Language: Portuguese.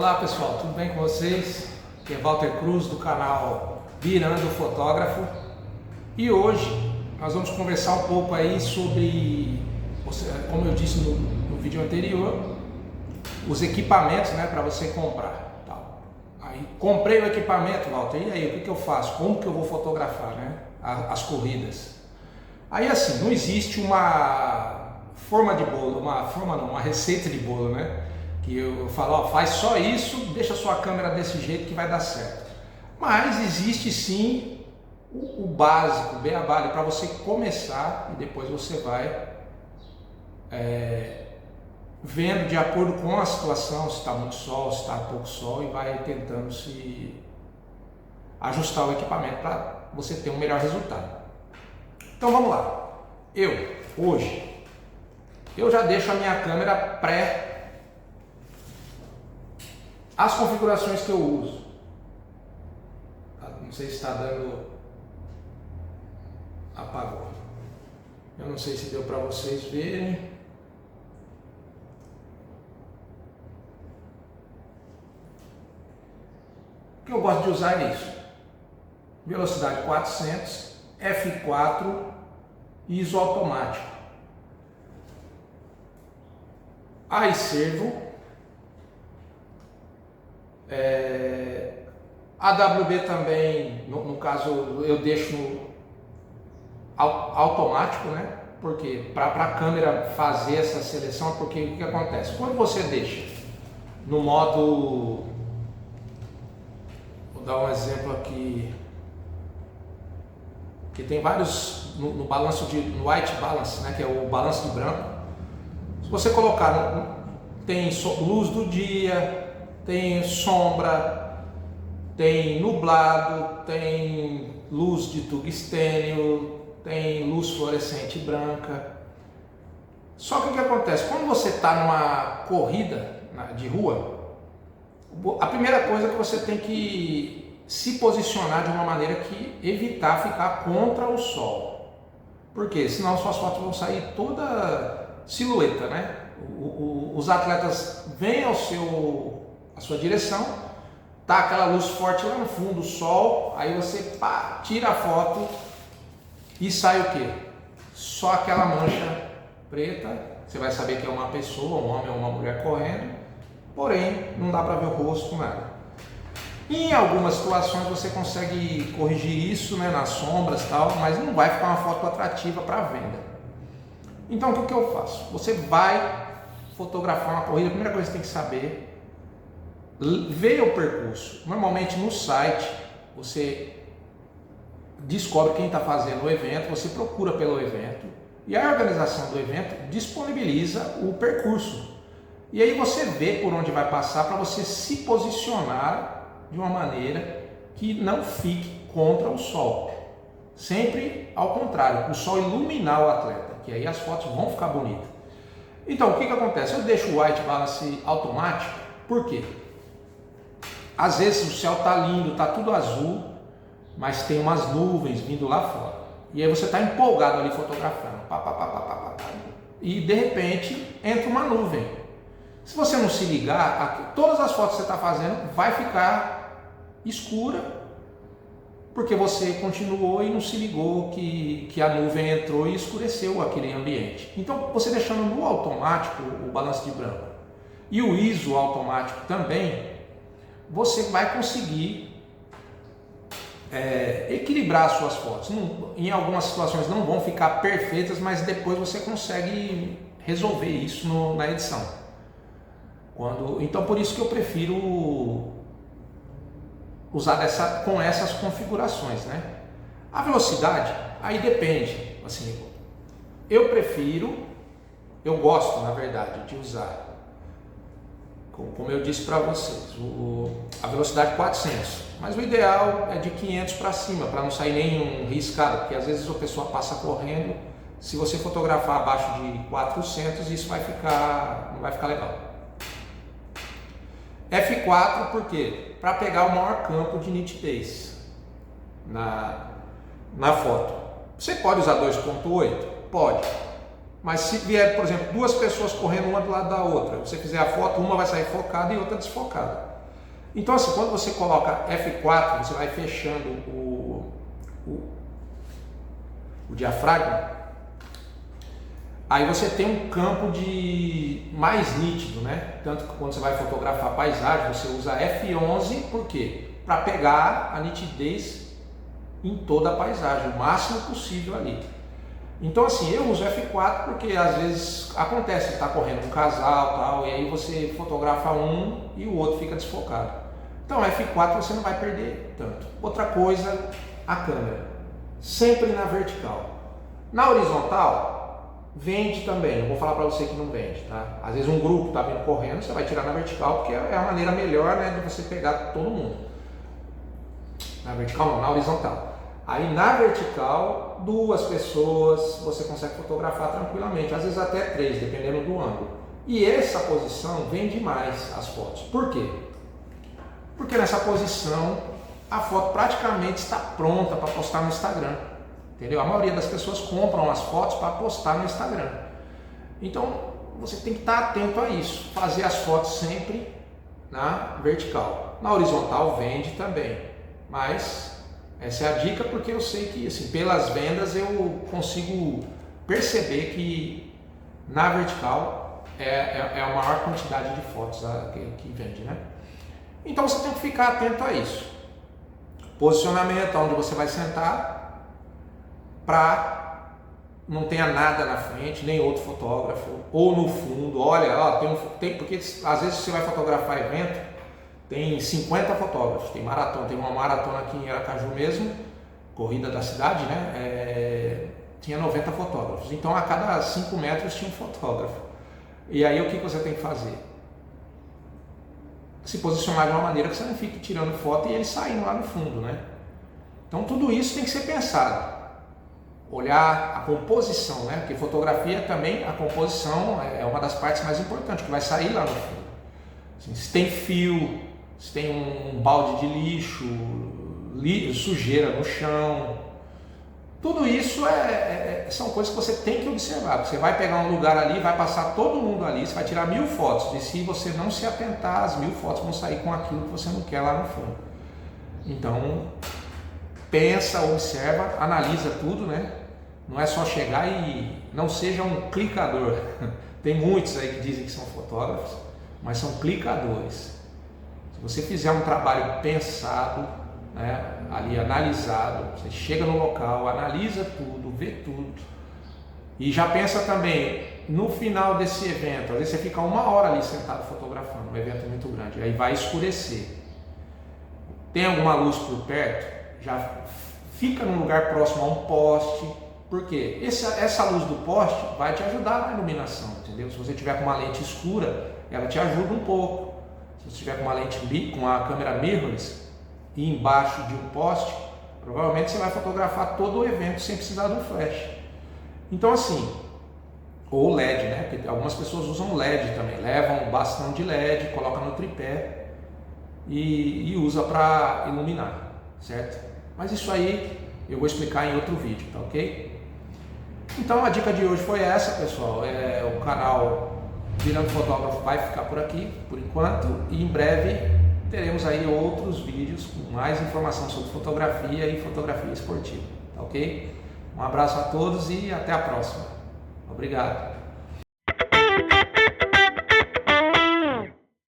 Olá pessoal, tudo bem com vocês? Aqui é Walter Cruz do canal Virando Fotógrafo e hoje nós vamos conversar um pouco aí sobre, como eu disse no vídeo anterior, os equipamentos, né, para você comprar. Tal. Aí comprei o equipamento, Walter, e aí o que eu faço? Como que eu vou fotografar, né, as corridas? Aí assim, não existe uma forma de bolo, uma receita de bolo, né? Que eu falo, ó, faz só isso, deixa a sua câmera desse jeito que vai dar certo. Mas existe sim o básico, o beabá, para você começar e depois você vai vendo de acordo com a situação, se está muito sol, se está pouco sol, e vai tentando se ajustar o equipamento para você ter um melhor resultado. Então vamos lá. Hoje eu já deixo a minha câmera as configurações que eu uso. Não sei se está dando. Apagou. Eu não sei se deu para vocês verem. O que eu gosto de usar é isso. Velocidade 400, F4, ISO automático. iServo. AWB também, no caso eu deixo no automático, né? Porque para a câmera fazer essa seleção, porque o que acontece? Quando você deixa no modo, vou dar um exemplo aqui, que tem vários no balanço no white balance, né? Que é o balanço de branco. Se você colocar, tem luz do dia, tem sombra, tem nublado, tem luz de tungstênio, tem luz fluorescente branca. Só que o que acontece? Quando você está numa corrida de rua, a primeira coisa é que você tem que se posicionar de uma maneira que evitar ficar contra o sol. Por quê? Senão suas fotos vão sair toda silhueta, né? Os atletas vêm à sua direção, tá aquela luz forte lá no fundo, o sol, aí você tira a foto e sai o quê? Só aquela mancha preta, você vai saber que é uma pessoa, um homem ou uma mulher correndo, porém não dá para ver o rosto, nada. Em algumas situações você consegue corrigir isso, né, nas sombras e tal, mas não vai ficar uma foto atrativa para venda. Então o que eu faço? Você vai fotografar uma corrida, a primeira coisa que você tem que saber, ver o percurso. Normalmente no site você descobre quem está fazendo o evento, você procura pelo evento e a organização do evento disponibiliza o percurso. E aí você vê por onde vai passar para você se posicionar de uma maneira que não fique contra o sol. Sempre ao contrário, o sol iluminar o atleta, que aí as fotos vão ficar bonitas. Então o que acontece? Eu deixo o white balance automático, por quê? Às vezes o céu está lindo, está tudo azul, mas tem umas nuvens vindo lá fora. E aí você está empolgado ali fotografando. E de repente entra uma nuvem. Se você não se ligar, todas as fotos que você está fazendo vai ficar escura, porque você continuou e não se ligou que a nuvem entrou e escureceu aquele ambiente. Então você deixando no automático o balanço de branco e o ISO automático também, você vai conseguir equilibrar as suas fotos. Em algumas situações não vão ficar perfeitas, mas depois você consegue resolver isso na edição. Então por isso que eu prefiro usar com essas configurações, né? A velocidade, aí depende. Assim, eu gosto na verdade de usar, como eu disse para vocês, a velocidade 400, mas o ideal é de 500 para cima, para não sair nenhum riscado, porque às vezes a pessoa passa correndo, se você fotografar abaixo de 400, isso não vai ficar legal. F4 por quê? Para pegar o maior campo de nitidez na foto. Você pode usar 2.8? Pode. Mas se vier, por exemplo, duas pessoas correndo uma do lado da outra, você fizer a foto, uma vai sair focada e outra desfocada. Então assim, quando você coloca F4, você vai fechando o diafragma, aí você tem um campo de mais nítido, né? Tanto que quando você vai fotografar paisagem, você usa F11, por quê? Para pegar a nitidez em toda a paisagem, o máximo possível ali. Então assim, eu uso F4 porque às vezes acontece, está correndo um casal tal, e aí você fotografa um e o outro fica desfocado. Então F4 você não vai perder tanto. Outra coisa, a câmera, sempre na vertical. Na horizontal, vende também, não vou falar para você que não vende, tá? Às vezes um grupo está vindo correndo, você vai tirar na vertical, porque é a maneira melhor, né, de você pegar todo mundo. Na vertical não, na horizontal. Aí na vertical, 2 pessoas você consegue fotografar tranquilamente, às vezes até 3, dependendo do ângulo. E essa posição vende mais as fotos. Por quê? Porque nessa posição a foto praticamente está pronta para postar no Instagram. Entendeu? A maioria das pessoas compram as fotos para postar no Instagram. Então você tem que estar atento a isso, fazer as fotos sempre na vertical. Na horizontal vende também, mas essa é a dica, porque eu sei que assim, pelas vendas eu consigo perceber que na vertical é a maior quantidade de fotos que vende, né? Então você tem que ficar atento a isso. Posicionamento, onde você vai sentar, para não tenha nada na frente, nem outro fotógrafo, ou no fundo. Olha, ó, porque às vezes você vai fotografar evento, tem 50 fotógrafos, tem maratona, tem uma maratona aqui em Aracaju mesmo, corrida da cidade, né? Tinha 90 fotógrafos, então a cada 5 metros tinha um fotógrafo. E aí o que você tem que fazer? Se posicionar de uma maneira que você não fique tirando foto e eles saindo lá no fundo, né? Então tudo isso tem que ser pensado. Olhar a composição, né? Porque fotografia também, a composição é uma das partes mais importantes, que vai sair lá no fundo. Assim, se tem fio, se tem um balde de lixo, sujeira no chão, tudo isso são coisas que você tem que observar. Você vai pegar um lugar ali, vai passar todo mundo ali, você vai tirar 1000 fotos, e se você não se atentar, as 1000 fotos vão sair com aquilo que você não quer lá no fundo. Então, pensa, observa, analisa tudo, né? Não é só chegar e não seja um clicador. Tem muitos aí que dizem que são fotógrafos, mas são clicadores. Se você fizer um trabalho pensado, né, ali analisado, você chega no local, analisa tudo, vê tudo e já pensa também no final desse evento. Às vezes você fica 1 hora ali sentado fotografando, um evento muito grande, aí vai escurecer, tem alguma luz por perto, já fica num lugar próximo a um poste, porque essa luz do poste vai te ajudar na iluminação, entendeu? Se você tiver com uma lente escura, ela te ajuda um pouco. Se você tiver com uma lente com a câmera mirrorless e embaixo de um poste, provavelmente você vai fotografar todo o evento sem precisar do flash. Então assim, ou LED, né? Porque algumas pessoas usam LED também, levam um bastão de LED, coloca no tripé e usa para iluminar, certo? Mas isso aí eu vou explicar em outro vídeo, tá ok? Então a dica de hoje foi essa, pessoal. O canal Virando Fotógrafo vai ficar por aqui, por enquanto, e em breve teremos aí outros vídeos com mais informação sobre fotografia e fotografia esportiva, tá ok? Um abraço a todos e até a próxima. Obrigado.